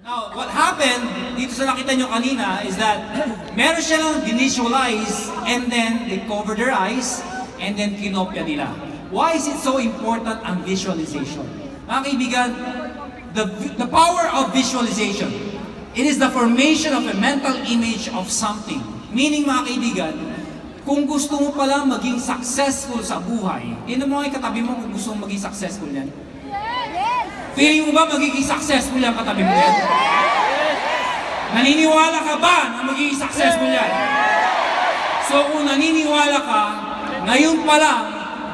Now, what happened dito sa nakita nyo kanina is that meron siya lang visualize and then they cover their eyes and then kinopya nila. Why is it so important ang visualization? Mga kaibigan, the power of visualization, it is the formation of a mental image of something. Meaning mga kaibigan, kung gusto mo pala maging successful sa buhay, yun mo ay katabi mo kung gusto mo maging successful yan. Feeling mo ba magiging successful yan katabi mo yan? Naniniwala ka ba na magiging successful yan? So kung naniniwala ka, ngayon pa lang,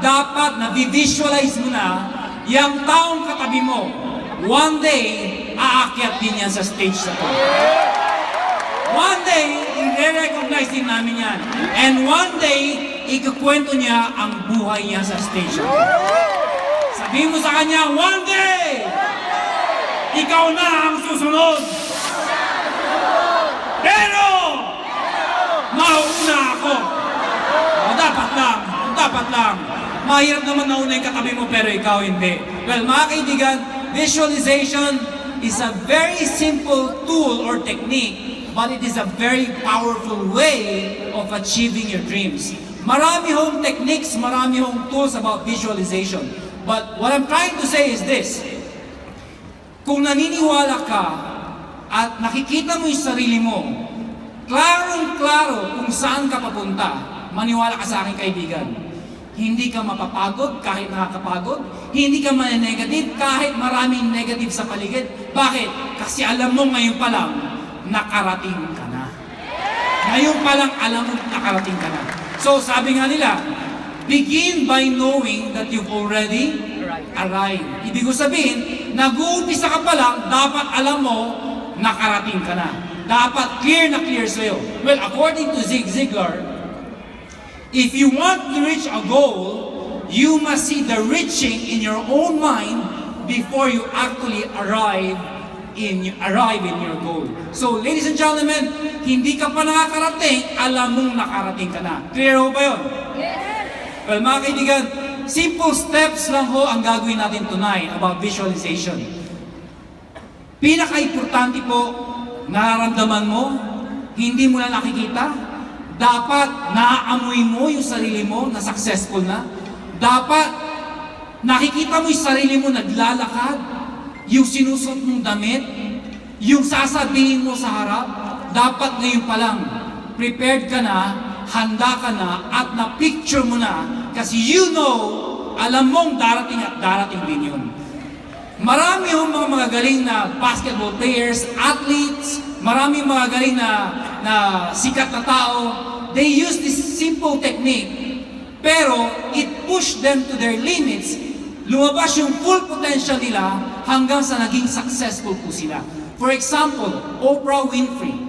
dapat na visualize mo na yung taong katabi mo. One day, aakyat din yan sa stage sa to. One day, i-recognize din namin yan. And one day, ikukwento niya ang buhay niya sa stage. Sabihin mo sa kanya, one day, ikaw na ang susunod. Pero, mauna ako. O, dapat lang. Mahirap naman nauna yung katabi mo, pero ikaw hindi. Well, mga kaibigan, visualization is a very simple tool or technique, but it is a very powerful way of achieving your dreams. Marami hong techniques, marami hong tools about visualization. But what I'm trying to say is this. Kung naniniwala ka at nakikita mo yung sarili mo, klarong-klaro kung saan ka papunta, maniwala ka sa akin kaibigan. Hindi ka mapapagod kahit nakakapagod. Hindi ka maninegative kahit maraming negative sa paligid. Bakit? Kasi alam mo ngayon pa lang, nakarating ka na. Ngayon pa lang alam mo nakarating ka na. So sabi nga nila, begin by knowing that you've already arrived. Ibig ko sabihin, nag-uumpisa ka pa lang, dapat alam mo, nakarating ka na. Dapat clear na clear sa'yo. Well, according to Zig Ziglar, if you want to reach a goal, you must see the reaching in your own mind before you actually arrive in your goal. So, ladies and gentlemen, hindi ka pa nakakarating, alam mong nakarating ka na. Clear ho ba yun? Yes! Well, mga kaibigan, simple steps lang ho ang gagawin natin tonight about visualization. Pinaka-importante po, nararamdaman mo, hindi mo na nakikita, dapat naaamoy mo yung sarili mo na successful na. Dapat nakikita mo yung sarili mo naglalakad, yung sinusuot mong damit, yung sasabihin mo sa harap. Dapat ngayon pa lang, prepared ka na, handa ka na, at na-picture mo na kasi you know, alam mong darating at darating din yun. Marami yung mga magagaling na basketball players, athletes, marami mga galing na sikat na tao. They use this simple technique, pero it pushed them to their limits. Lumabas yung full potential nila hanggang sa naging successful po sila. For example, Oprah Winfrey.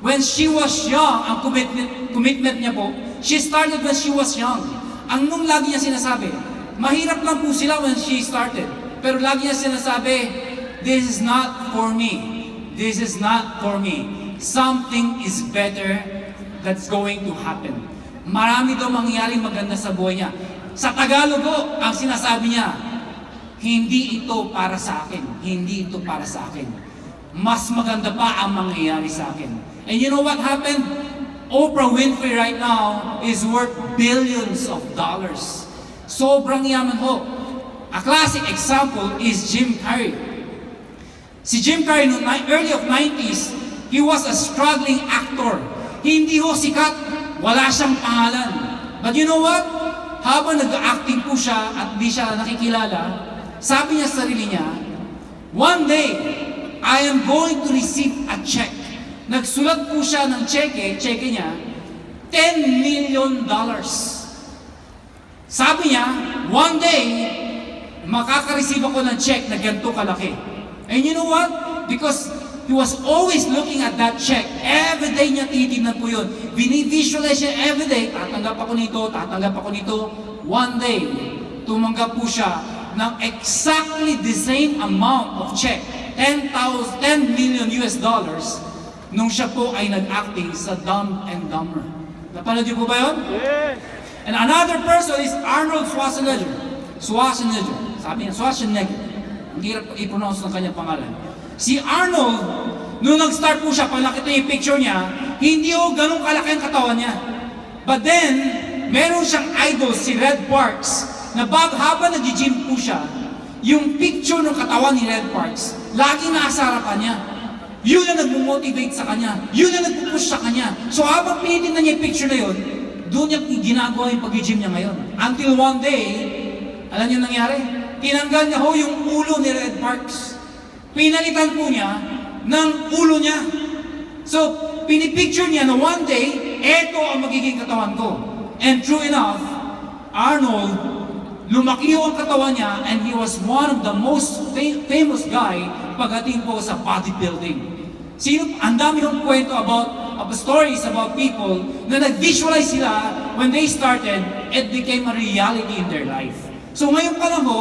When she was young, ang commitment niya po, she started when she was young. Ang nung lagi niya sinasabi, mahirap lang po sila when she started. Pero lagi niya sinasabi, this is not for me. This is not for me. Something is better that's going to happen. Marami daw mangyaring maganda sa buhay niya. Sa Tagalog po, ang sinasabi niya, hindi ito para sa akin. Hindi ito para sa akin. Mas maganda pa ang mangyayari sa akin. And you know what happened? Oprah Winfrey right now is worth billions of dollars. Sobrang yaman ho. A classic example is Jim Carrey. Si Jim Carrey noong early of 90s, he was a struggling actor. Hindi ho sikat, wala siyang pangalan. But you know what? Habang nag-acting po siya at di siya nakikilala, sabi niya sa sarili niya, one day, I am going to receive a check. Nagsulat po siya ng cheque niya, $10 million. Sabi niya, one day, makaka-receive ako ng check na ganito kalaki. And you know what? Because he was always looking at that check. Every day niya titignan po yun. Bini-visualize niya every day. Tatanggap ako nito. One day, tumanggap po siya ng exactly the same amount of check. $10 million nung siya po ay nag-acting sa Dumb and Dumber. Napanood niyo po ba yun? Yes! And another person is Arnold Schwarzenegger. Sabi niya, Schwarzenegger. Ang hirap i-pronounce ng kanyang pangalan. Si Arnold, nung nag-start po siya, pag nakita yung picture niya, hindi o ganun kalaki ang katawan niya. But then, meron siyang idol, si Red Parks, na habang nag-gym po siya, yung picture ng katawan ni Red Parks, laging nasa harapan niya. Yun ang nag-motivate sa kanya. Yun ang nag-push sa kanya. So habang pinitin niya yung picture na yun, doon niya ginagawa yung pag-gym niya ngayon. Until one day, alam niyo nangyari? Tinanggal niya ho yung ulo ni Red Parks. Pinalitan po niya ng ulo niya. So, pinipicture niya na one day, eto ang magiging katawan ko. And true enough, Arnold, lumaki ang katawan niya and he was one of the most famous guy pagdating po sa bodybuilding. Ang dami yung kwento about stories about people na nag-visualize sila when they started, it became a reality in their life. So ngayon pa lang ho,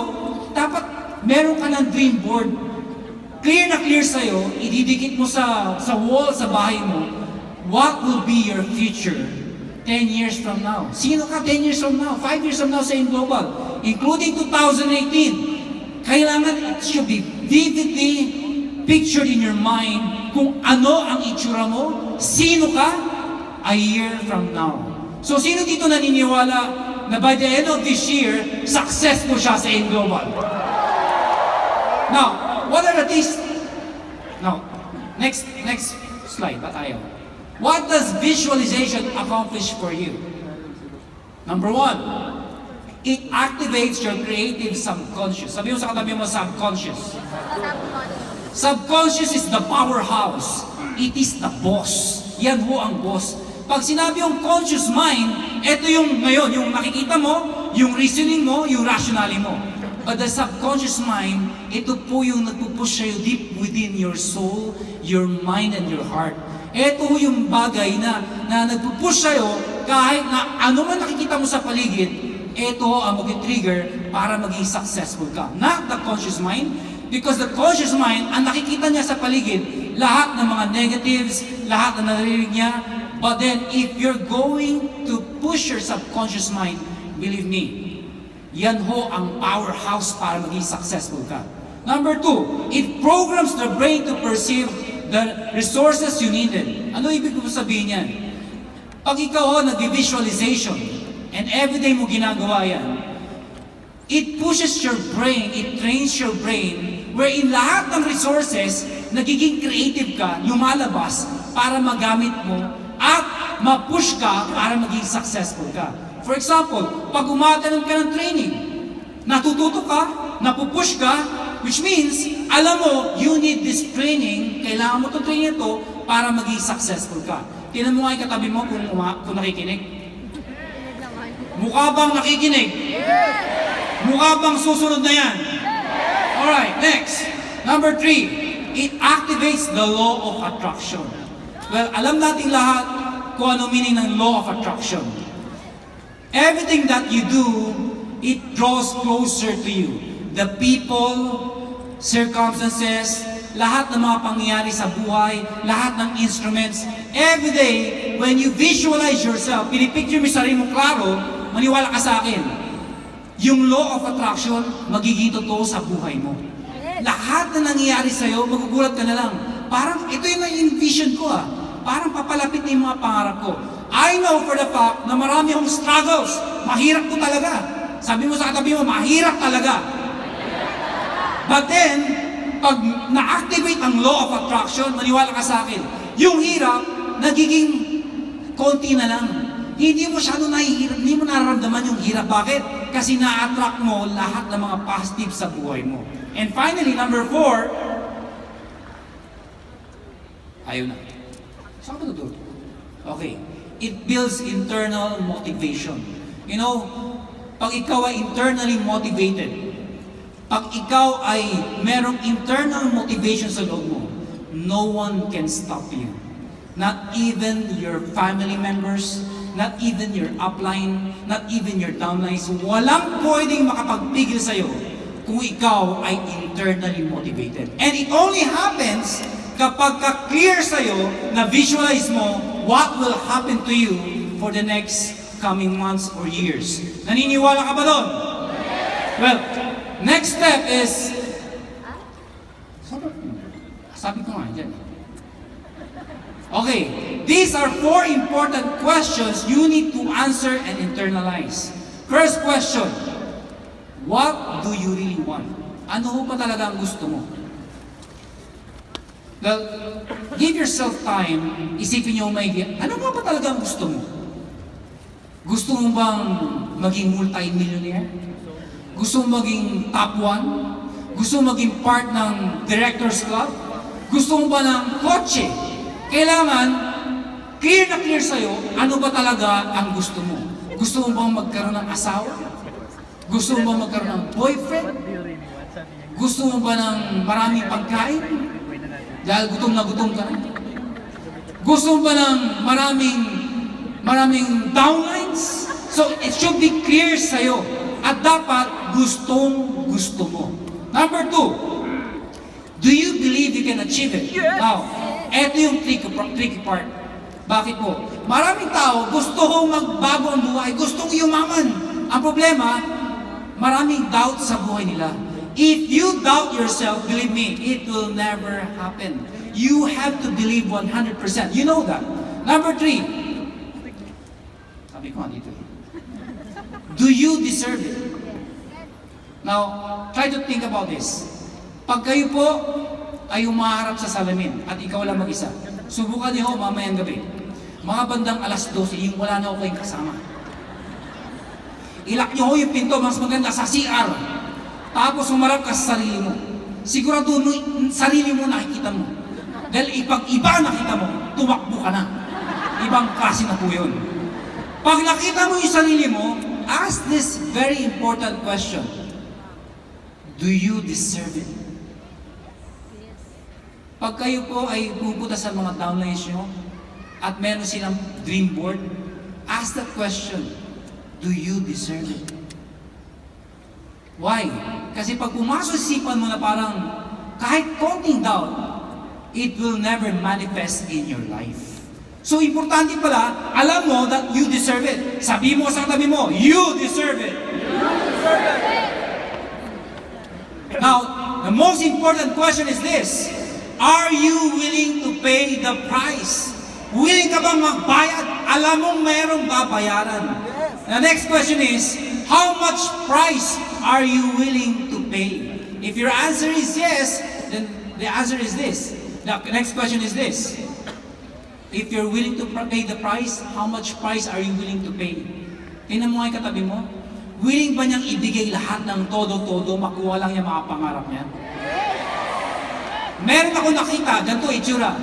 dapat meron ka ng dream board. Clear na clear sa'yo, ididikit mo sa wall sa bahay mo, what will be your future 10 years from now? Sino ka 10 years from now? 5 years from now sa Global? Including 2018. Kailangan it should be vividly pictured in your mind kung ano ang itsura mo, sino ka a year from now. So sino dito naniniwala na by the end of this year, successful siya sa Global? Now, what are the things? Now, next slide, batayo. What does visualization accomplish for you? Number one, it activates your creative subconscious. Sabi mo sa katabi mo, subconscious. Subconscious is the powerhouse. It is the boss. Yan ho ang boss. Pag sinabi yung conscious mind, ito yung ngayon, yung nakikita mo, yung reasoning mo, yung rationale mo. But the subconscious mind, ito po yung nagpupush sa'yo deep within your soul, your mind, and your heart. Ito yung bagay na nagpupush sa'yo kahit na ano man nakikita mo sa paligid, ito ang mag-trigger para maging successful ka. Not the conscious mind, because the conscious mind, ang nakikita niya sa paligid, lahat ng mga negatives, lahat na naririnig niya. But then, if you're going to push your subconscious mind, believe me, yan ho ang powerhouse para maging successful ka. Number two, it programs the brain to perceive the resources you needed. Ano ibig ko sabihin yan? Pag ikaw nag-visualization, and everyday mo ginagawa yan, it pushes your brain, it trains your brain, wherein lahat ng resources, nagiging creative ka, lumalabas para magamit mo at ma-push ka para maging successful ka. For example, pag umatanan ka ng training, natututo ka, napupush ka, which means, alam mo, you need this training, kailangan mo itong training ito para maging successful ka. Tingnan mo nga yung katabi mo kung nakikinig. Mukha bang nakikinig? Mukha bang susunod na yan? Alright, next. Number 3, it activates the law of attraction. Well, alam natin lahat kung ano meaning ng law of attraction. Everything that you do, it draws closer to you. The people, circumstances, lahat ng mga pangyayari sa buhay, lahat ng instruments. Every day, when you visualize yourself, pinipicture mo yung sarili mo klaro, maniwala ka sa akin, yung law of attraction, magiging totoo sa buhay mo. Lahat na nangyayari sa'yo, magugulat ka na lang. Parang, ito yung na-envision ko Parang papalapit na yung mga pangarap ko. I know for the fact na marami akong struggles. Mahirap ko talaga. Sabi mo sa katabi mo, mahirap talaga. But then, pag na-activate ang law of attraction, maniwala ka sa akin, yung hirap, nagiging konti na lang. Hindi mo masyado nahihirap, hindi mo nararamdaman yung hirap. Bakit? Kasi na-attract mo lahat ng mga positive sa buhay mo. And finally, number 4, ayaw na. Saan ka tutulog? Okay. It builds internal motivation. You know, pag ikaw ay internally motivated, pag ikaw ay merong internal motivation sa loob mo, no one can stop you. Not even your family members, not even your upline, not even your downlines. Walang pwedeng makapagpigil sa'yo kung ikaw ay internally motivated. And it only happens kapag ka-clear sa'yo na visualize mo what will happen to you for the next coming months or years. Naniniwala ka ba doon? Well, next step is Okay, these are 4 important questions you need to answer and internalize. First question, what do you really want? Ano ba talaga ang gusto mo? Well, give yourself time, isipin nyo maigi, ano nga ba talaga ang gusto mo? Gusto mo bang maging multi-millionaire? Gusto mo maging top 1? Gusto mo maging part ng director's club? Gusto mo ba ng kotse? Kailangan, clear na clear sa'yo, ano ba talaga ang gusto mo? Gusto mo bang magkaroon ng asawa? Gusto mo bang magkaroon ng boyfriend? Gusto mo ba ng maraming pagkain? Dahil gutom na gutom ka na? Gusto mo ba ng maraming downlines? So, it should be clear sa'yo. At dapat, gustong-gusto mo. Number 2, do you believe you can achieve it? Yes! Now, eto yung tricky part. Bakit po? Maraming tao gusto magbago ang buhay, gustong yumaman. Ang problema, maraming doubt sa buhay nila. If you doubt yourself, believe me, it will never happen. You have to believe 100%. You know that. Number 3, sabi ko dito. Do you deserve it? Now, try to think about this. Pag kayo po ay umaharap sa salamin at ikaw lang mag-isa, subukan niyo mamayang gabi. Mga bandang alas 12, yung wala na ako kayong kasama. Ilak niyo yung pinto, mas maganda sa CR. Tapos umarap ka sa sarili mo. Sigurado mo, sarili mo nakikita mo. Dahil ipag iba nakita mo, tumakbo ka na. Ibang klase na po yun. Pag nakita mo yung sarili mo, ask this very important question. Do you deserve it? Pag kayo po ay pupunta sa mga downlines nyo at meron silang dream board, ask that question. Do you deserve it? Why? Kasi pag pumasok sa isipan mo na parang kahit konting doubt, it will never manifest in your life. So, importante pala, alam mo that you deserve it. Sabi mo sa tabi mo, you deserve it. You deserve it. Now, the most important question is this. Are you willing to pay the price? Willing ka bang magbayad? Alam mong mayroong babayaran. The next question is, how much price are you willing to pay? If your answer is yes, then the answer is this. The next question is this. If you're willing to pay the price, how much price are you willing to pay? Tingnan mo nga yung katabi mo. Willing ba niyang ibigay lahat ng todo-todo, makuha lang yung mga pangarap niya? Meron ako nakita, ganito itsura.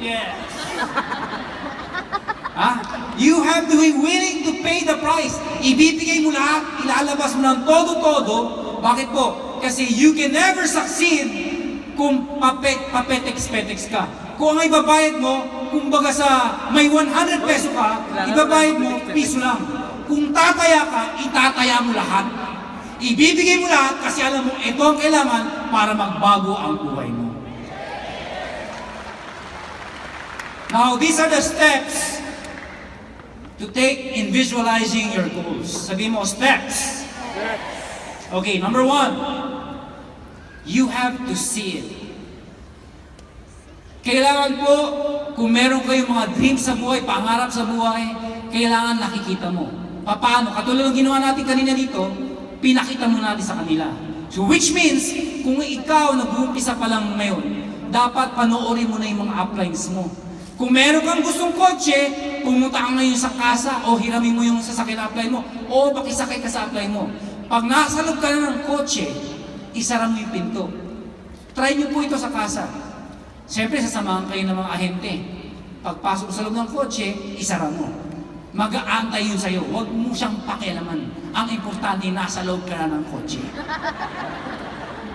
Yes. You have to be willing to pay the price. Ibibigay mo lahat, ilalabas mo ng todo-todo. Bakit po? Kasi you can never succeed kung papetex-petex ka. Kung ang ibabayad mo, kumbaga sa may 100 peso ka, ibabayad mo, piso lang. Kung tataya ka, itataya mo lahat. Ibibigay mo lahat kasi alam mo, ito ang kailangan para magbago ang buhay mo. Now, these are the steps to take in visualizing your goals. Sabi mo, steps. Okay, number 1, you have to see it. Kailangan po, kung meron kayong mga dreams sa buhay, pangarap sa buhay, kailangan nakikita mo. Paano? Katulad ng ginawa natin kanina dito, pinakita mo natin sa kanila. So which means, kung ikaw nag-uumpisa pa lang ngayon, dapat panoorin mo na yung mga uplines mo. Kung meron kang gustong kotse, pumunta ka ngayon sa kasa o hiramin mo yung sasakyan na apply mo o makisakay ka sa apply mo. Pag nasa loob ka na ng kotse, isara mo yung pinto. Try nyo po ito sa kasa. Siyempre, sasamahan kayo ng mga ahente. Pagpasok sa loob ng kotse, isara mo. Mag-aantay yun sa'yo. Huwag mo siyang pakialaman. Ang importante, nasa loob ka na ng kotse.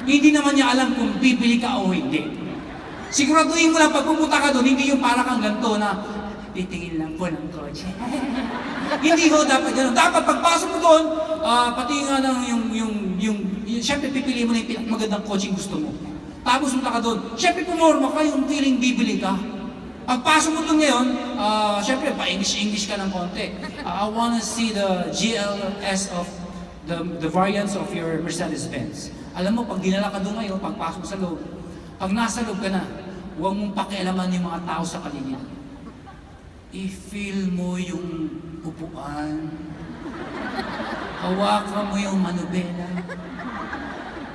Hindi naman niya alam kung bibili ka o hindi. Siguraduhin mo lang, pag pupunta ka doon, hindi yung para kang ganito na titingin lang po ng kotse. Hindi ho, dapat gano'n. Dapat pagpasok mo doon, pati nga ng siyempre pipili mo na yung pinakamagandang kotse gusto mo. Tapos punta ka doon, siyempre pumorma ka yung feeling bibili ka. Pagpasok mo doon ngayon, siyempre pa-English ka ng konti. I wanna see the GLS of the variants of your Mercedes-Benz. Alam mo, pag dinala ka doon ngayon, pagpasok sa loob, pag nasa loob ka na, huwag mong pakialaman yung mga tao sa paligid. I-feel mo yung upuan. Hawakan mo yung manubela.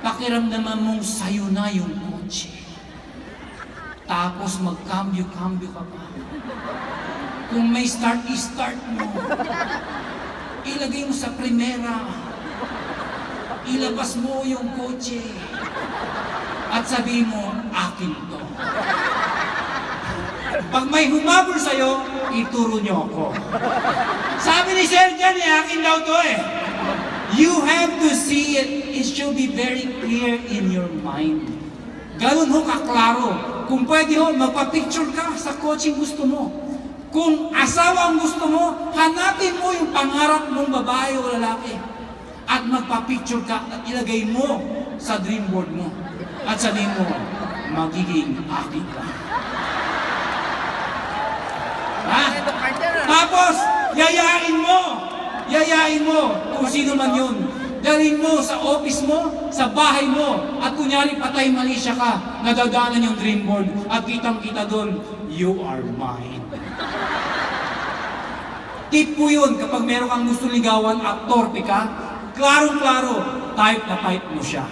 Pakiramdaman mong sayo na yung kotse. Tapos magkambyo-kambyo ka pa. Kung may start, i-start mo. Ilagay mo sa primera. Ilabas mo yung kotse. At sabi mo, akin to. Pag may humabol sa'yo, ituro niyo ako. Sabi ni Sir Jan, akin daw to eh. You have to see it. It should be very clear in your mind. Ganun ho kaklaro. Kung pwede ho, magpa-picture ka sa coaching gusto mo. Kung asawa ang gusto mo, hanapin mo yung pangarap mong babae o lalaki. At magpa-picture ka at ilagay mo sa dream board mo. At sabihin mo, magiging akin ka. Ha? Tapos, yayain mo kung sino man yun. Dalhin mo sa office mo, sa bahay mo, at kunyari patay mali siya ka, nadadaanan yung dream board, at kitang-kita doon, you are mine. Tip po yun, kapag meron kang gusto ligawan at torpe ka, klarong-klaro, type na type mo siya.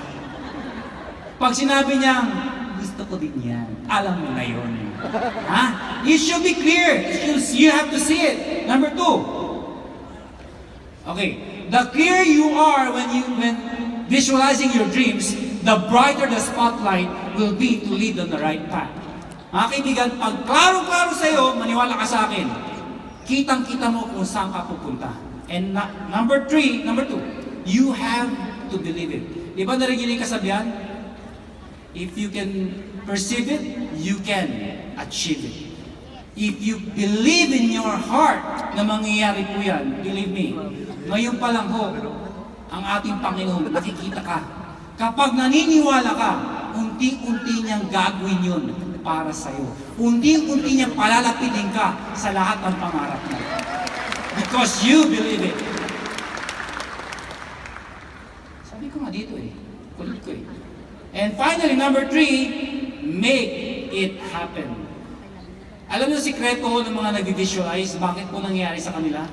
Pag sinabi niyang, gusto ko din yan, alam mo na yun. Ha? It should be clear. You have to see it. Number 2. Okay. The clearer you are when visualizing your dreams, the brighter the spotlight will be to lead on the right path. Mga kaibigan, pag klaro-klaro sa'yo, maniwala ka sa akin, kitang-kita mo kung saan ka pupunta. And number 2, you have to believe it. Di ba narinig kasabihan? If you can perceive it, you can achieve it. If you believe in your heart na mangyayari po yan, believe me, ngayon pa lang ho, ang ating Panginoon, nakikita ka. Kapag naniniwala ka, unti-unti niyang gagawin yun para sa'yo. Unti-unti niyang palalapitin ka sa lahat ng pangarap mo. Because you believe it. Sabi ko nga dito eh. Kulit ko eh. And finally, number 3, make it happen. Alam niyo sikreto ng mga nag-visualize, bakit po nangyayari sa kanila?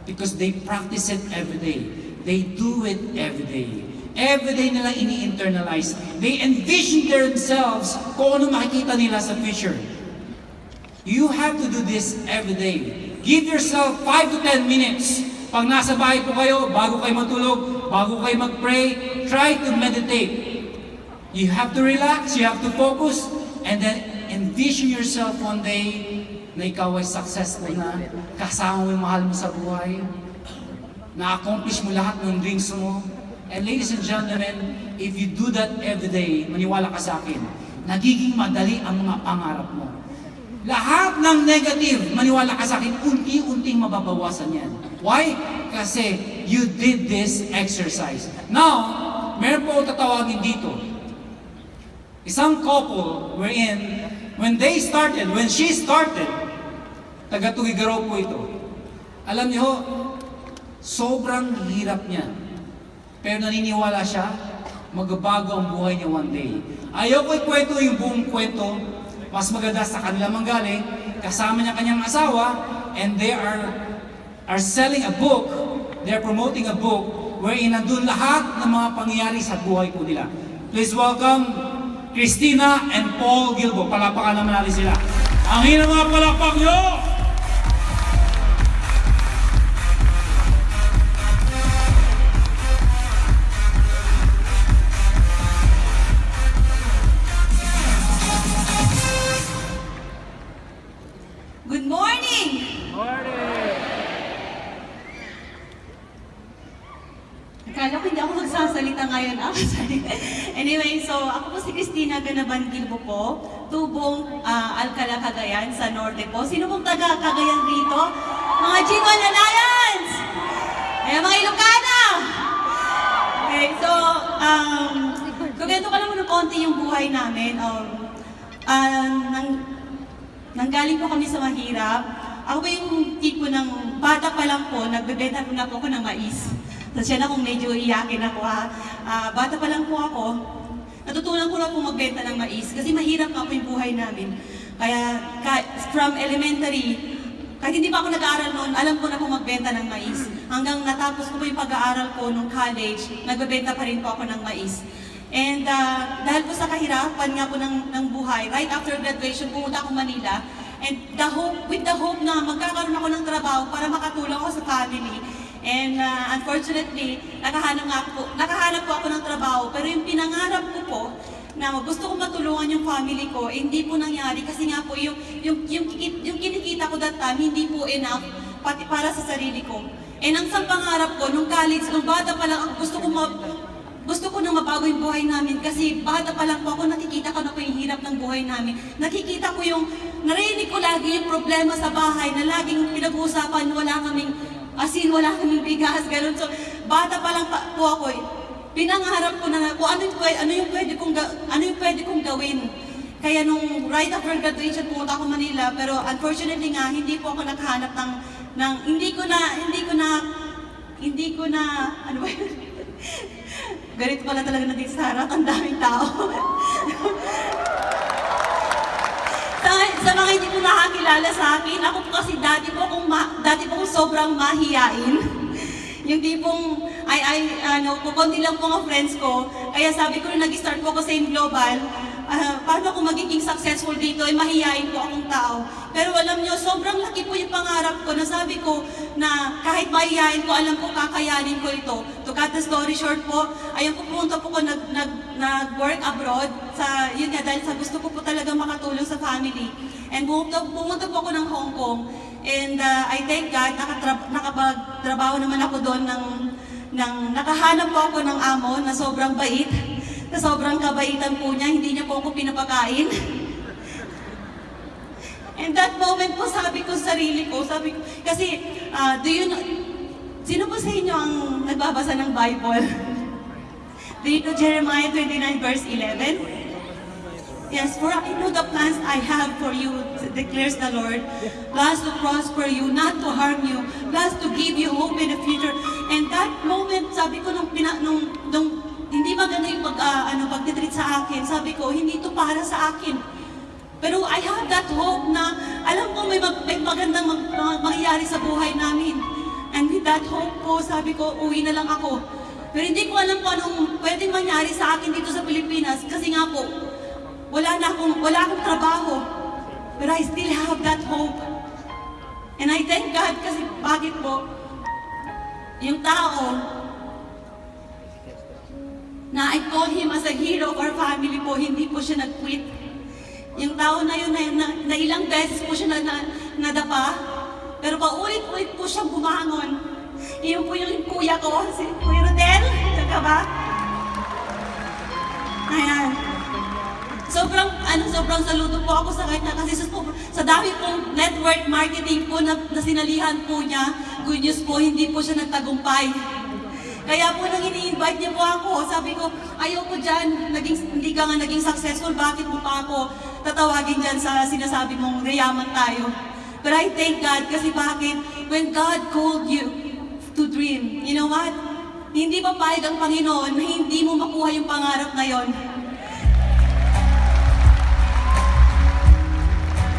Because they practice it every day. They do it every day. Every day nila ini-internalize. They envision themselves kung ano makikita nila sa future. You have to do this every day. Give yourself 5 to 10 minutes. Pag nasa bahay po kayo, bago kayo matulog, bago kayo mag-pray, try to meditate. You have to relax, you have to focus, and then envision yourself one day na ikaw ay successful na, kasama mo yung mahal mo sa buhay, na-accomplish mo lahat ng dreams mo. And ladies and gentlemen, if you do that every day, maniwala ka sa akin, nagiging madali ang mga pangarap mo. Lahat ng negative, maniwala ka sa akin, unti-unting mababawasan yan. Why? Kasi you did this exercise. Now, meron po tatawagin dito. Isang couple wherein, when she started, taga-Tugigaraw po ito. Alam niyo, sobrang hirap niya. Pero naniniwala siya, magbabago ang buhay niya one day. Ayoko ikwento yung buong kwento, mas maganda sa kanila manggaling, kasama niya kanyang asawa, and they are selling a book, they're promoting a book, wherein nandun lahat ng mga pangyayari sa buhay po nila. Please welcome Christina and Paul Gilbo. Palapakan naman natin sila. Ang hina mga palapak nyo! Good morning! Akala ko hindi ako magsasalita ngayon. Anyway, so ako po si Christina Ganaban Gilbo po, tubong Alcala, Cagayan sa Norte po. Sino pong taga Cagayan rito? Mga G1 Alliance! Mga Ilocana! Okay, so, kugento ka lang muna konti yung buhay namin. Nanggaling po kami sa mahirap. Ako po yung tipo ng bata pa lang po, nagbebenta po na po ako ng mais. Tapos yan akong medyo iyakin ako ha. Bata pa lang po ako, Natutunan ko na po magbenta ng mais kasi mahirap nga po yung buhay namin. Kaya from elementary, kahit hindi pa ako nag-aaral noon, alam ko na po magbenta ng mais. Hanggang natapos ko po yung pag-aaral ko nung college, nagbebenta pa rin po ako ng mais. And dahil po sa kahirapan nga po ng buhay, right after graduation, pumunta ako Manila. And with the hope na magkakaroon ako ng trabaho para makatulong ako sa family. And unfortunately, nakahanap po ako ng trabaho. Pero yung pinangarap ko po, na gusto ko matulungan yung family ko, hindi po nangyari kasi nga po yung kinikita ko that time, hindi po enough pati para sa sarili ko. And ang isang pangarap ko, nung college, nung bata pa lang, gusto ko na mabago yung buhay namin kasi bata pa lang po ako, nakikita ko na po yung hirap ng buhay namin. Nakikita ko narinig ko lagi yung problema sa bahay na laging pinag-uusapan, wala kaming asin, wala kaming bigas, gano'n. So, bata pa lang po ako pinangarap ko na kung ano yung pwede kong gawin. Kaya nung right after graduation, pumunta ako Manila, pero unfortunately nga, hindi po ako nakahanap ng hindi ko na, ano ba yun? Ganito pala talaga natin sa harap, ang daming tao. sa mga hindi po nakakilala sa akin, ako po kasi dati po akong sobrang mahiyain. Yung tipong, kukunti lang po mga friends ko. Kaya sabi ko nung nag-start po ako sa Global, paano ako magiging successful dito, mahihayin po akong tao. Pero alam nyo, sobrang laki po yung pangarap ko na sabi ko na kahit mahihayin ko, alam ko kakayanin ko ito. To cut the story short po, ayun po pumunta po ko nag-work abroad. Yun nga, dahil sa gusto ko po talaga makatulong sa family. And pumunta po ako ng Hong Kong. And I thank God, nakapagtrabaho naman ako doon nakahanap po ako ng amo na sobrang bait. Na sobrang kabaitan po niya, hindi niya po ako pinapakain. And that moment po, sabi ko sa sarili ko, kasi, sino po sa inyo ang nagbabasa ng Bible? Do you know Jeremiah 29 verse 11? Yes, for I know the plans I have for you, declares the Lord. Plans to prosper you, not to harm you. Plans to give you hope in the future. And that moment, sabi ko nung hindi maganda yung pagtitreat sa akin, sabi ko, hindi ito para sa akin. Pero I have that hope na alam ko may magandang mangyayari sa buhay namin. And with that hope po, sabi ko, uwi na lang ako. Pero hindi ko alam kung anong pwedeng mangyari sa akin dito sa Pilipinas kasi nga po, wala akong trabaho. But I still have that hope. And I thank God kasi bakit po, yung tao na I call him as a hero of our family po, hindi po siya nag-quit. Yung tao na yun na ilang beses po siya nadapa, pero paulit-ulit po siyang bumangon. Iyon po yung kuya ko, si Kuya Rodel, tsaka ba? Ayan. Sobrang saludo po ako sa kanya kasi sa dami pong network marketing po na sinalihan po niya, good news po, hindi po siya nagtagumpay. Kaya po nang ini-invite niya po ako, sabi ko, ayoko dyan, hindi ka nga naging successful, bakit mo pa ako tatawagin dyan sa sinasabi mong reyaman tayo? But I thank God kasi bakit? When God called you to dream, you know what? Hindi papayag ang Panginoon na hindi mo makuha yung pangarap na yon.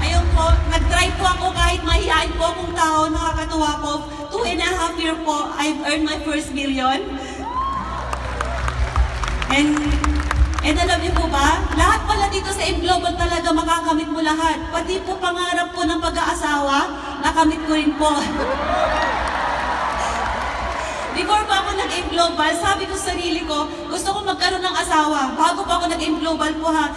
Ayun po, nag-try po ako kahit mahihain po akong tao, nakakatuwa po. 2.5 years po, I've earned my first million. And alam niyo po ba, lahat pala dito sa Global talaga makakamit mo lahat. Pati po pangarap po ng pag-aasawa, nakamit ko rin po. Before pa ako nag-Global, sabi ko sa sarili ko, gusto ko magkaroon ng asawa. Bago pa ako nag-Global po ha,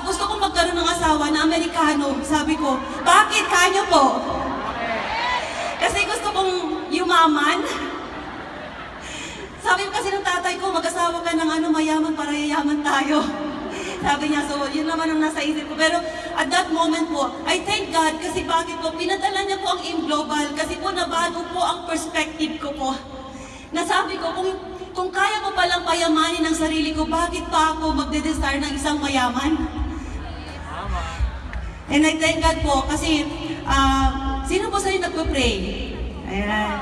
gusto ko magkaroon ng asawa na Amerikano. Sabi ko, bakit? Kanyo po. Kasi gusto kong yumaman. Sabi kasi ng tatay ko, mag-asawa ka ng mayaman para yayaman tayo. Sabi niya, so yun naman ang nasa isip ko. Pero at that moment po, I thank God kasi bakit po, pinadala niya po ang Global kasi po nabago po ang perspective ko po. Nasabi ko, kung kaya ko palang payamanin ang sarili ko, bakit pa ako magde-desire ng isang mayaman? And I thank God po kasi, sino po sa'yo nagpo-pray? Ayan.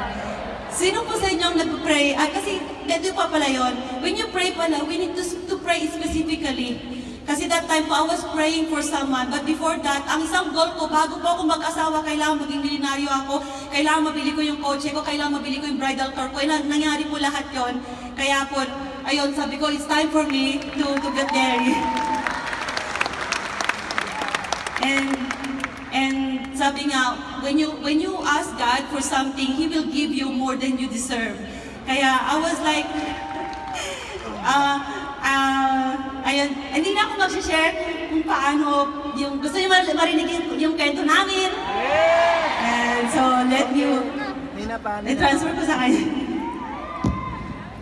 Sino po sa inyong nag-pray? Kasi ganito pa pala yun. When you pray pala, we need to pray specifically. Kasi that time po, I was praying for someone. But before that, ang isang goal ko, bago po ako mag-asawa, kailangan maging milyonaryo ako, kailangan mabili ko yung kotse ko, kailangan mabili ko yung bridal car ko. Nangyari po lahat yon. Kaya po, ayun, sabi ko, it's time for me to get married. And sabi nga, when you ask God for something, He will give you more than you deserve. Kaya I was like, ayun, hindi na ako mag-share kung paano, yung gusto niyo marinig yung kwento namin. And so, let transfer ko sa kanya.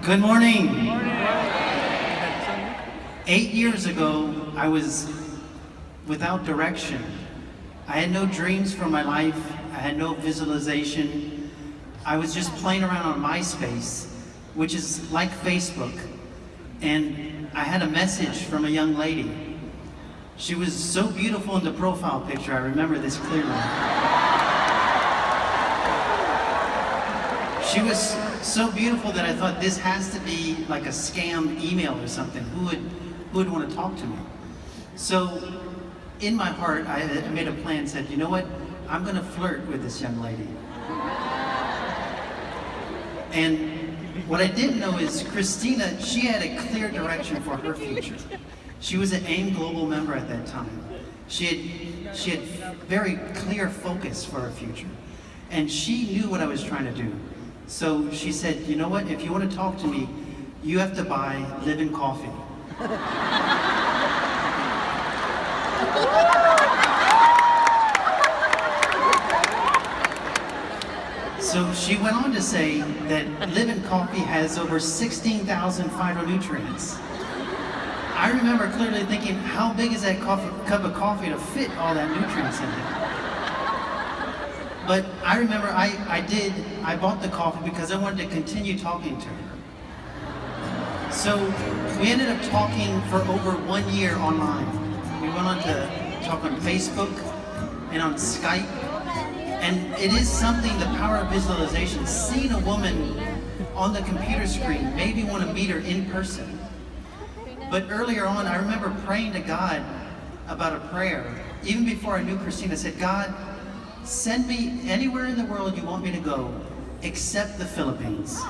Good morning. 8 years ago, I was without direction. I had no dreams for my life. I had no visualization. I was just playing around on MySpace, which is like Facebook. And I had a message from a young lady. She was so beautiful in the profile picture. I remember this clearly. She was so beautiful that I thought this has to be like a scam email or something. Who would want to talk to me? So in my heart, I made a plan, said, you know what? I'm going to flirt with this young lady. And what I didn't know is Christina, she had a clear direction for her future. She was an AIM Global member at that time. She had very clear focus for her future. And she knew what I was trying to do. So she said, you know what, if you want to talk to me, you have to buy Living Coffee. So she went on to say that Living Coffee has over 16,000 phytonutrients. I remember clearly thinking, how big is that cup of coffee to fit all that nutrients in it? But I remember I bought the coffee because I wanted to continue talking to her. So we ended up talking for over 1 year online. We went on to talk on Facebook and on Skype. And it is something, the power of visualization, seeing a woman on the computer screen, maybe want to meet her in person. But earlier on, I remember praying to God about a prayer. Even before I knew Christina, I said, God, send me anywhere in the world you want me to go, except the Philippines.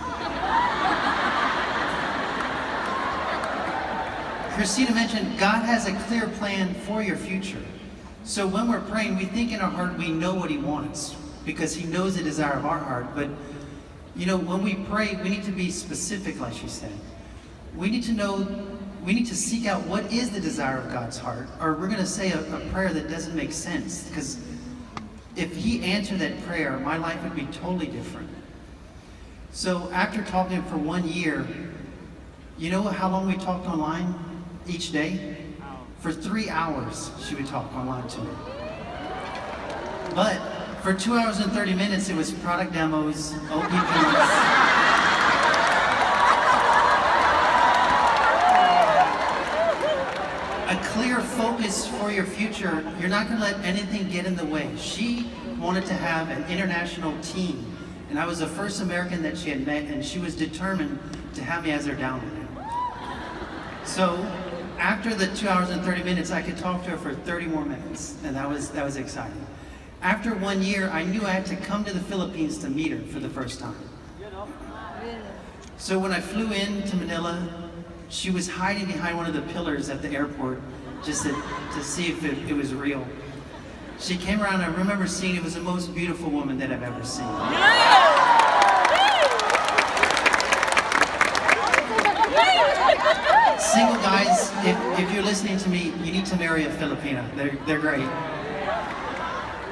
Christina mentioned God has a clear plan for your future. So when we're praying, we think in our heart we know what He wants because He knows the desire of our heart. But you know, when we pray, we need to be specific, like she said. We need to know, we need to seek out what is the desire of God's heart, or we're going to say a prayer that doesn't make sense. Because if He answered that prayer, my life would be totally different. So after talking for 1 year, you know how long we talked online each day? For 3 hours, she would talk online to me. But for 2 hours and 30 minutes, it was product demos, OPPs. A clear focus for your future. You're not going to let anything get in the way. She wanted to have an international team. And I was the first American that she had met, and she was determined to have me as her downline. So after the 2 hours and 30 minutes, I could talk to her for 30 more minutes, and that was exciting. After 1 year, I knew I had to come to the Philippines to meet her for the first time. So when I flew in to Manila, she was hiding behind one of the pillars at the airport just to see if it was real. She came around, I remember seeing it was the most beautiful woman that I've ever seen. Single guys, if you're listening to me, you need to marry a Filipina. They're great.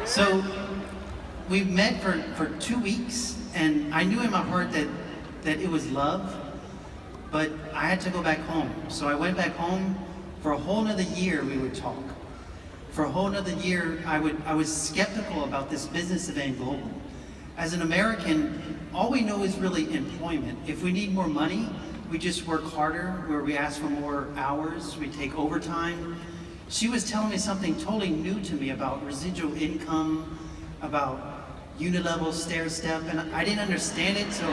So we met for 2 weeks, and I knew in my heart that it was love, but I had to go back home. So I went back home. For a whole nother year, we would talk. For a whole nother year, I was skeptical about this business of AIM Global. As an American, all we know is really employment. If we need more money, we just work harder, where we ask for more hours, we take overtime. She was telling me something totally new to me about residual income, about unilevel stair step, and I didn't understand it, so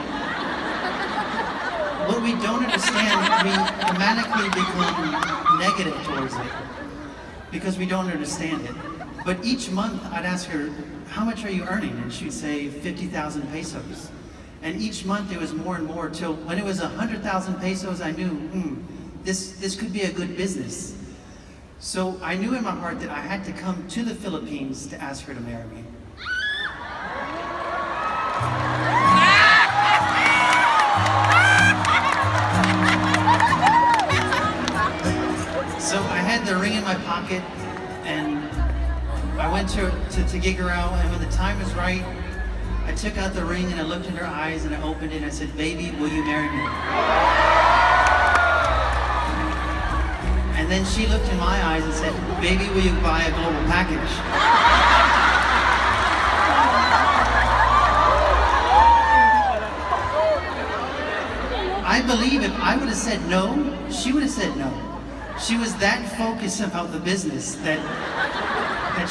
what we don't understand, we automatically become negative towards it because we don't understand it. But each month I'd ask her, how much are you earning? And she'd say 50,000 pesos. And each month it was more and more till when it was 100,000 pesos, I knew, this could be a good business. So I knew in my heart that I had to come to the Philippines to ask her to marry me. So I had the ring in my pocket, and I went to gig her out, and when the time was right, I took out the ring and I looked in her eyes and I opened it and I said, baby, will you marry me? And then she looked in my eyes and said, baby, will you buy a global package? I believe if I would have said no, she would have said no. She was that focused about the business that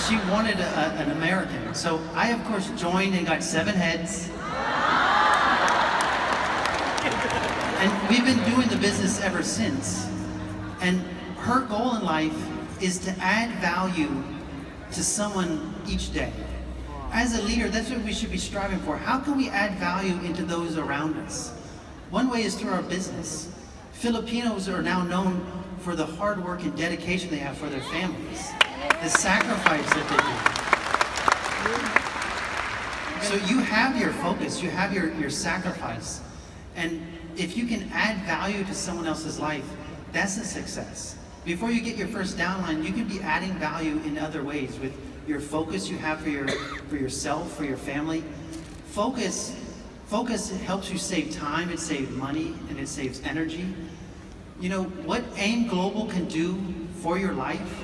she wanted an American. So I, of course, joined and got 7 heads. And we've been doing the business ever since. And her goal in life is to add value to someone each day. As a leader, that's what we should be striving for. How can we add value into those around us? One way is through our business. Filipinos are now known for the hard work and dedication they have for their families, the sacrifice that they do. So you have your focus, you have your sacrifice. And if you can add value to someone else's life, that's a success. Before you get your first downline, you can be adding value in other ways with your focus you have for yourself, for your family. Focus helps you save time, it saves money, and it saves energy. You know, what AIM Global can do for your life,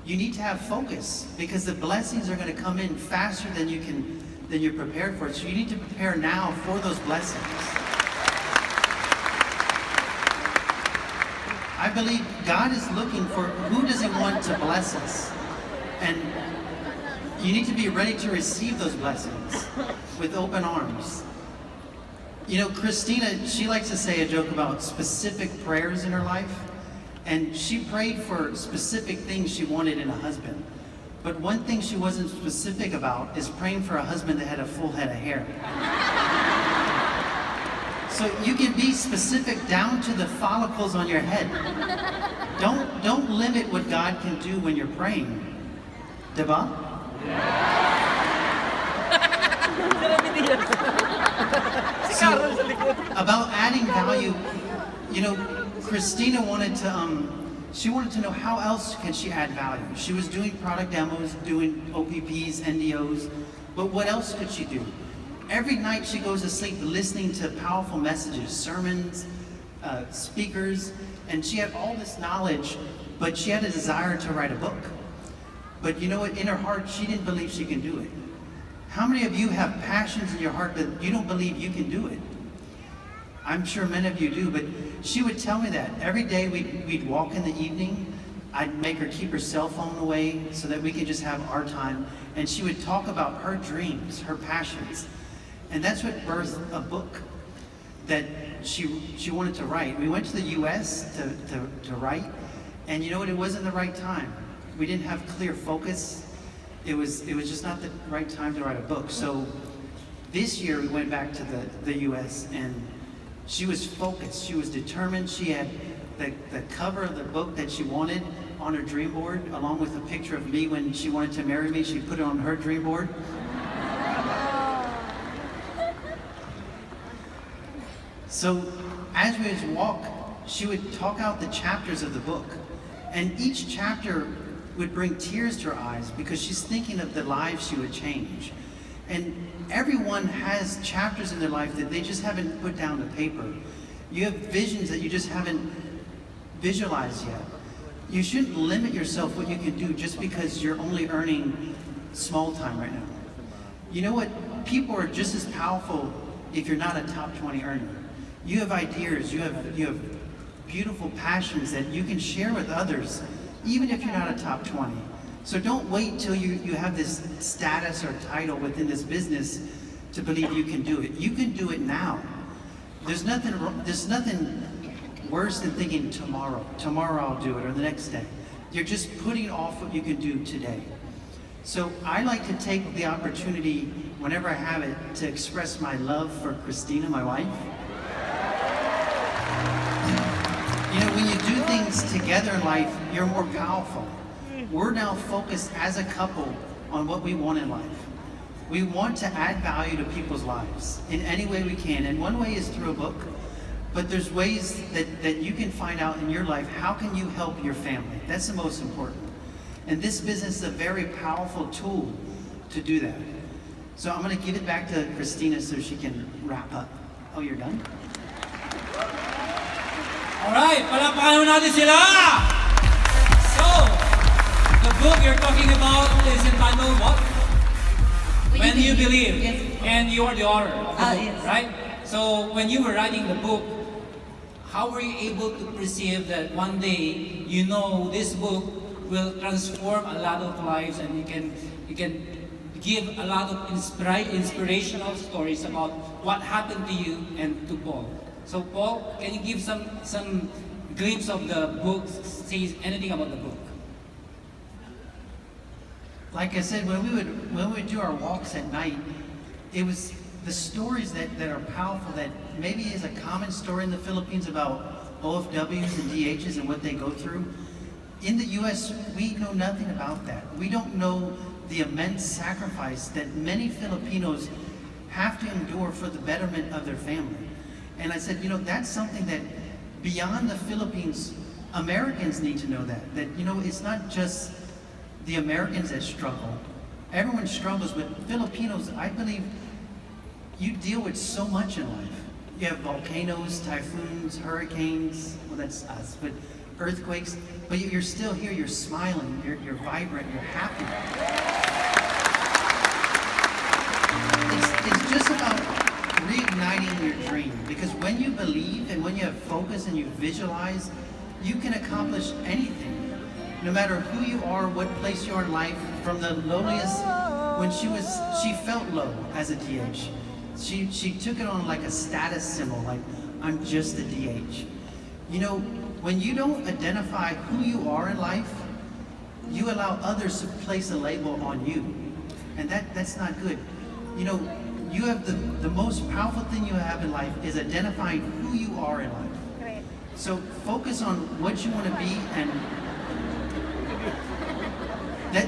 you need to have focus because the blessings are going to come in faster than you're prepared for. So you need to prepare now for those blessings. I believe God is looking for who does He want to bless us. And you need to be ready to receive those blessings with open arms. You know, Christina, she likes to say a joke about specific prayers in her life. And she prayed for specific things she wanted in a husband. But one thing she wasn't specific about is praying for a husband that had a full head of hair. So you can be specific down to the follicles on your head. Don't limit what God can do when you're praying. Diba? So, about adding value, you know, Christina wanted to, she wanted to know how else can she add value. She was doing product demos, doing OPPs, NDOs, but what else could she do? Every night she goes to sleep listening to powerful messages, sermons, speakers, and she had all this knowledge, but she had a desire to write a book. But you know what, in her heart, she didn't believe she can do it. How many of you have passions in your heart that you don't believe you can do it? I'm sure many of you do, but she would tell me that. Every day we'd walk in the evening, I'd make her keep her cell phone away so that we could just have our time, and she would talk about her dreams, her passions. And that's what birthed a book that she wanted to write. We went to the US to write, and you know what, it wasn't the right time. We didn't have clear focus. It was just not the right time to write a book. So this year we went back to the US, and she was focused, she was determined. She had the cover of the book that she wanted on her dream board, along with a picture of me when she wanted to marry me. She put it on her dream board. So as we would walk, she would talk out the chapters of the book. And each chapter would bring tears to her eyes because she's thinking of the lives she would change. And everyone has chapters in their life that they just haven't put down to paper. You have visions that you just haven't visualized yet. You shouldn't limit yourself what you can do just because you're only earning small time right now. You know what? People are just as powerful if you're not a top 20 earner. You have ideas, you have beautiful passions that you can share with others, even if you're not a top 20. So don't wait till you have this status or title within this business to believe you can do it. You can do it now. There's nothing worse than thinking tomorrow I'll do it, or the next day. You're just putting off what you can do today. So I like to take the opportunity whenever I have it to express my love for Christina, my wife. You know, when you do things together in life, you're more powerful. We're now focused as a couple on what we want in life. We want to add value to people's lives in any way we can. And one way is through a book, but there's ways that you can find out in your life, how can you help your family? That's the most important. And this business is a very powerful tool to do that. So I'm gonna give it back to Christina so she can wrap up. Oh, you're done? Alright, palakpakan mo natin sila! So, the book you're talking about is entitled what? When You Believe. Yes. And you are the author of the book, Yes. right? So, when you were writing the book, how were you able to perceive that one day, you know, this book will transform a lot of lives, and you can give a lot of inspirational stories about what happened to you and to Paul. So Paul, can you give some glimpse of the book, say anything about the book? Like I said, when we would do our walks at night, it was the stories that are powerful, that maybe is a common story in the Philippines about OFWs and DHs and what they go through. In the US, we know nothing about that. We don't know the immense sacrifice that many Filipinos have to endure for the betterment of their family. And I said, you know, that's something that beyond the Philippines, Americans need to know that. That, you know, it's not just the Americans that struggle. Everyone struggles, but Filipinos, I believe, you deal with so much in life. You have volcanoes, typhoons, hurricanes, well, that's us, but earthquakes, but you're still here, you're smiling, you're vibrant, you're happy. It's just about reigniting your dream, because when you believe and when you have focus and you visualize, you can accomplish anything. No matter who you are, what place you are in life, from the lowliest, when she felt low as a DH. She took it on like a status symbol, like, I'm just a DH. You know, when you don't identify who you are in life, you allow others to place a label on you. And that's not good. You know, you have the most powerful thing you have in life is identifying who you are in life. So focus on what you want to be, and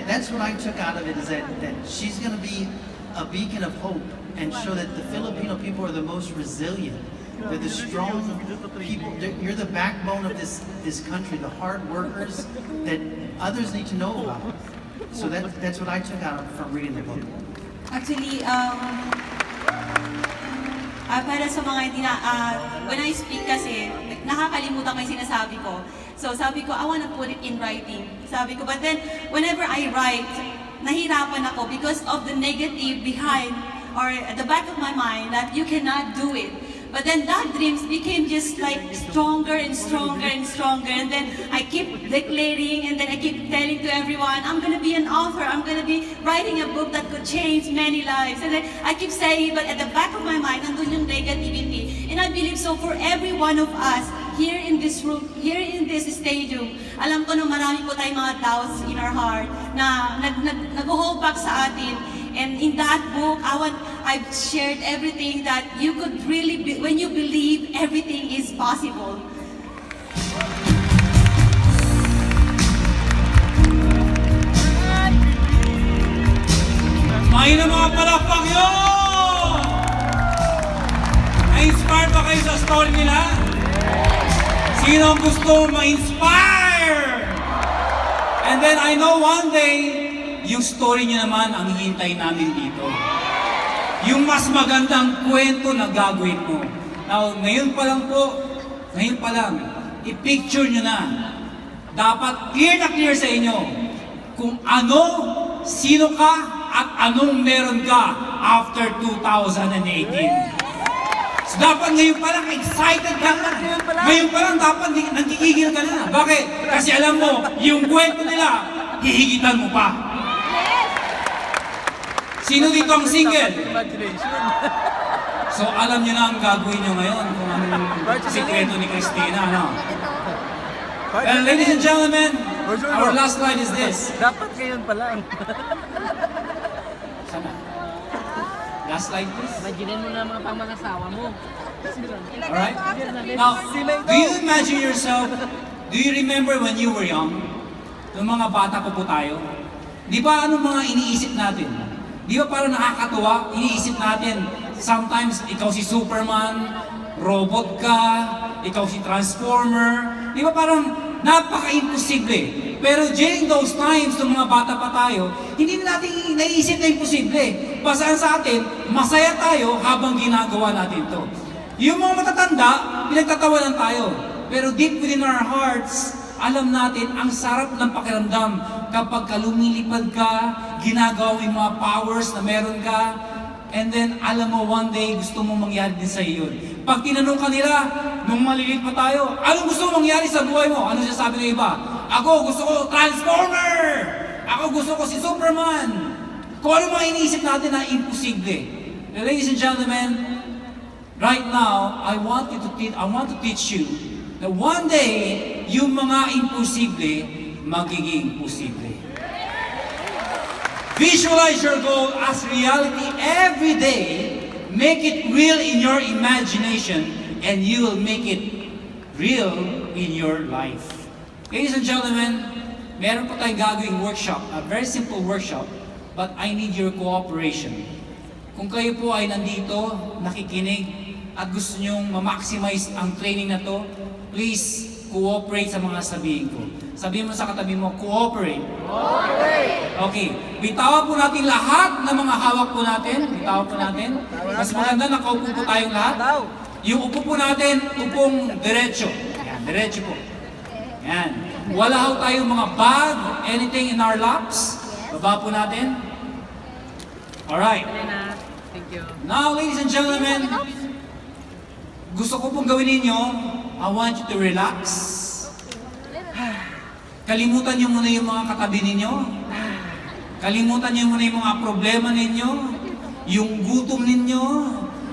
that's what I took out of it, is that she's going to be a beacon of hope and show that the Filipino people are the most resilient. They're the strong people. You're the backbone of this country, the hard workers that others need to know about. So that's what I took out from reading the book. Actually, para sa mga hindi na, when I speak kasi, nakakalimutan ko yung sinasabi ko. So sabi ko, I want to put it in writing. Sabi ko, but then, whenever I write, nahirapan ako because of the negative behind, or at the back of my mind, that you cannot do it. But then that dreams became just like stronger and stronger and stronger. And then I keep declaring, and then I keep telling to everyone, I'm going to be an author. I'm going to be writing a book that could change many lives. And then I keep saying, but at the back of my mind, nandun yung negativity. And I believe so for every one of us here in this room, here in this stadium, alam ko na marami po tayong mga doubts in our heart na nag-hold back sa atin. And in that book, I've shared everything that you could really, when you believe, everything is possible. Mahina mga palakpak yun! Na-inspire ba kayo sa story nila? Sino ang gusto ma-inspire? And then I know one day, yung story niyo naman ang hihintay namin dito. Yung mas magandang kwento na gagawin mo. Now, ngayon pa lang, i-picture nyo na. Dapat clear na clear sa inyo kung ano, sino ka, at anong meron ka after 2018. So dapat ngayon pa lang excited ka na. Ngayon pa lang dapat nagkikigil ka na. Bakit? Kasi alam mo, yung kwento nila, hihigitan mo pa. Sino dito ang single? Imagination. So alam niyo na ang gagawin niyo ngayon kung anong sikreto ni Christina, no? Well, ladies and gentlemen, our last slide is this. Dapat ngayon pa lang. Sana. Last slide, please. Imaginin mo na mga pang-asawa mo. Alright? Now, do you imagine yourself, do you remember when you were young? Nung mga bata po tayo? Di ba anong mga iniisip natin? Di ba parang nakakatuwa? Iniisip natin, sometimes ikaw si Superman, robot ka, ikaw si Transformer. Di ba parang napaka-imposible? Pero during those times, nung mga bata pa tayo, hindi natin naiisip na imposible. Basta sa atin, masaya tayo habang ginagawa natin to. Yung mga matatanda, pinagtatawanan tayo. Pero deep within our hearts, alam natin ang sarap ng pakiramdam kapag lumilipad ka, ginagawa mo yung mga powers na meron ka, and then alam mo one day gusto mo mangyari din sa iyo yun. Pag tinanong ka nila, nung maliliit pa tayo, anong gusto mo mangyari sa buhay mo? Ano sasabi ng iba? Ako gusto ko Transformer! Ako gusto ko si Superman! Kung ano mga iniisip natin na imposible. Ladies and gentlemen, right now, I want to teach you that one day, yung mga imposible, magiging posible. Visualize your goal as reality every day. Make it real in your imagination, and you will make it real in your life. Ladies and gentlemen, meron po tayong gagawing workshop, a very simple workshop, but I need your cooperation. Kung kayo po ay nandito, nakikinig, at gusto nyong ma-maximize ang training na to, please cooperate sa mga sabihin ko. Sabihin mo sa katabi mo, cooperate. Cooperate! Okay, bitawan po natin lahat ng mga hawak po natin. Bitawan po natin. Mas maganda nakaupo po tayong lahat. Yung upo po natin, upong diretso. Yan, diretso po. Yan. Wala ho tayong mga bag, anything in our laps. Baba po natin. Alright. Thank you. Now, ladies and gentlemen, gusto ko pong gawin ninyo, I want you to relax. Kalimutan niyo muna yung mga katabi ninyo. Kalimutan niyo muna yung mga problema ninyo, yung gutom ninyo,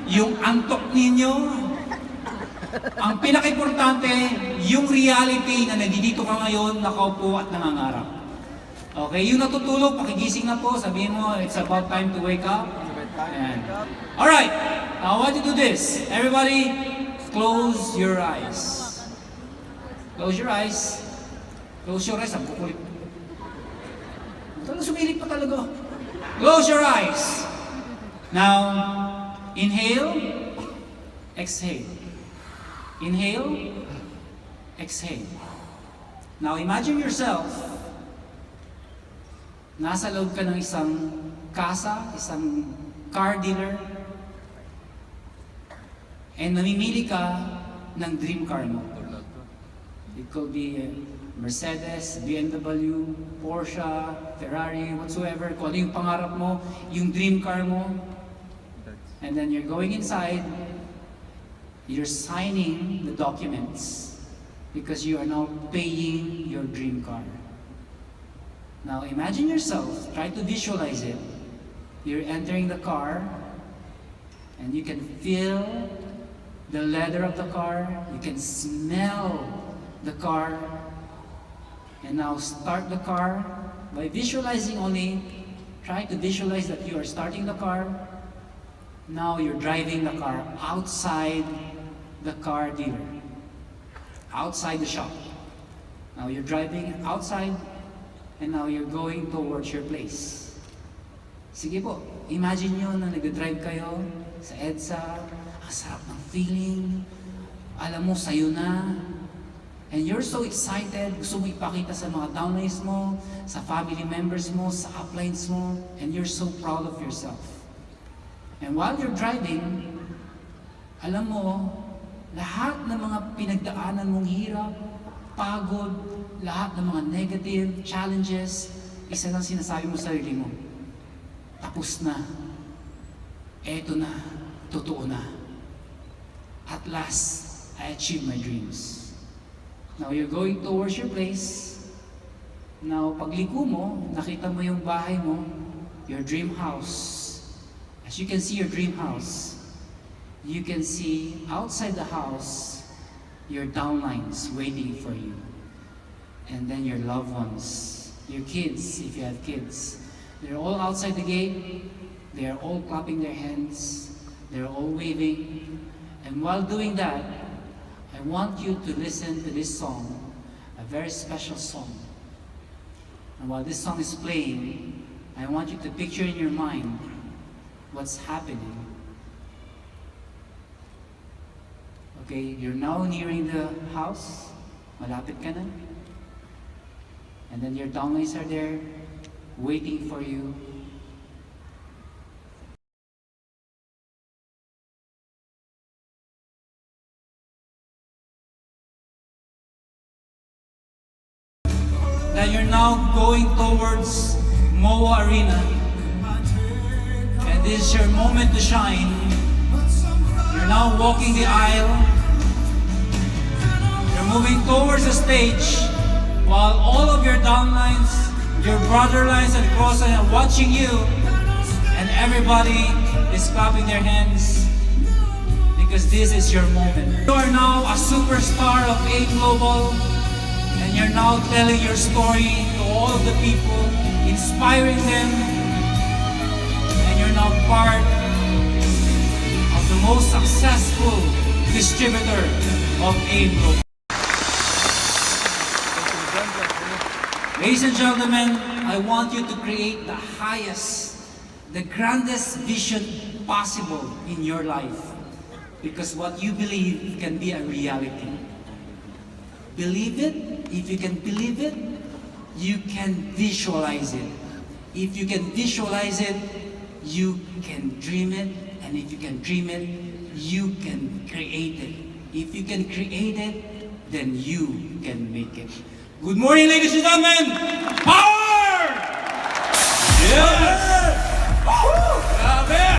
yung antok ninyo. Ang pinaka-importante, yung reality na nandito ka ngayon, nakaupo at nangangarap. Okay, yung natutulog, pakigising na po, sabihin mo, it's about time to wake up. Ayan. Alright, now I want you to do this. Everybody, close your eyes. Close your eyes. Close your eyes, ang kukulit. Talagang sumilip pa talaga. Close your eyes. Now, inhale, exhale. Inhale, exhale. Now, imagine yourself, nasa loob ka ng isang kasa, isang car dealer, and namimili ka ng dream car mo. It could be Mercedes, BMW, Porsche, Ferrari, whatsoever. Kung ano yung pangarap mo, yung dream car mo. And then you're going inside, you're signing the documents because you are now paying your dream car. Now imagine yourself, try to visualize it. You're entering the car and you can feel the leather of the car, you can smell the car. And now start the car by visualizing only. Try to visualize that you are starting the car. Now you're driving the car outside the car dealer, outside the shop. Now you're driving outside and now you're going towards your place. Sige po, imagine nyo na nag-drive kayo sa EDSA, ang sarap ng feeling, alam mo sa'yo na, and you're so excited, gusto mo ipakita sa mga downlines mo, sa family members mo, sa uplines mo, and you're so proud of yourself. And while you're driving, alam mo, lahat ng mga pinagdaanan mong hirap, pagod, lahat ng mga negative challenges, isa lang sinasabi mo sa sarili mo, tapos na, eto na, totoo na. At last, I achieved my dreams. Now you're going towards your place. Now, pagliko mo, nakita mo yung bahay mo, your dream house. As you can see your dream house, you can see outside the house your downlines waiting for you. And then your loved ones, your kids, if you have kids. They're all outside the gate, they're all clapping their hands, they're all waving. And while doing that, I want you to listen to this song, a very special song. And while this song is playing, I want you to picture in your mind what's happening. Okay, you're now nearing the house. Malapit ka na. And then your downlines are there, waiting for you. That you're now going towards MOA Arena. And this is your moment to shine. You're now walking the aisle. You're moving towards the stage while all of your downlines, your brother lines and cross lines are watching you, and everybody is clapping their hands because this is your moment. You are now a superstar of A Global, and you're now telling your story to all of the people, inspiring them, and you're now part of the most successful distributor of A Global. Ladies and gentlemen, I want you to create the highest, the grandest vision possible in your life. Because what you believe can be a reality. Believe it. If you can believe it, you can visualize it. If you can visualize it, you can dream it. And if you can dream it, you can create it. If you can create it, then you can make it. Good morning, ladies and gentlemen! Power! Yes!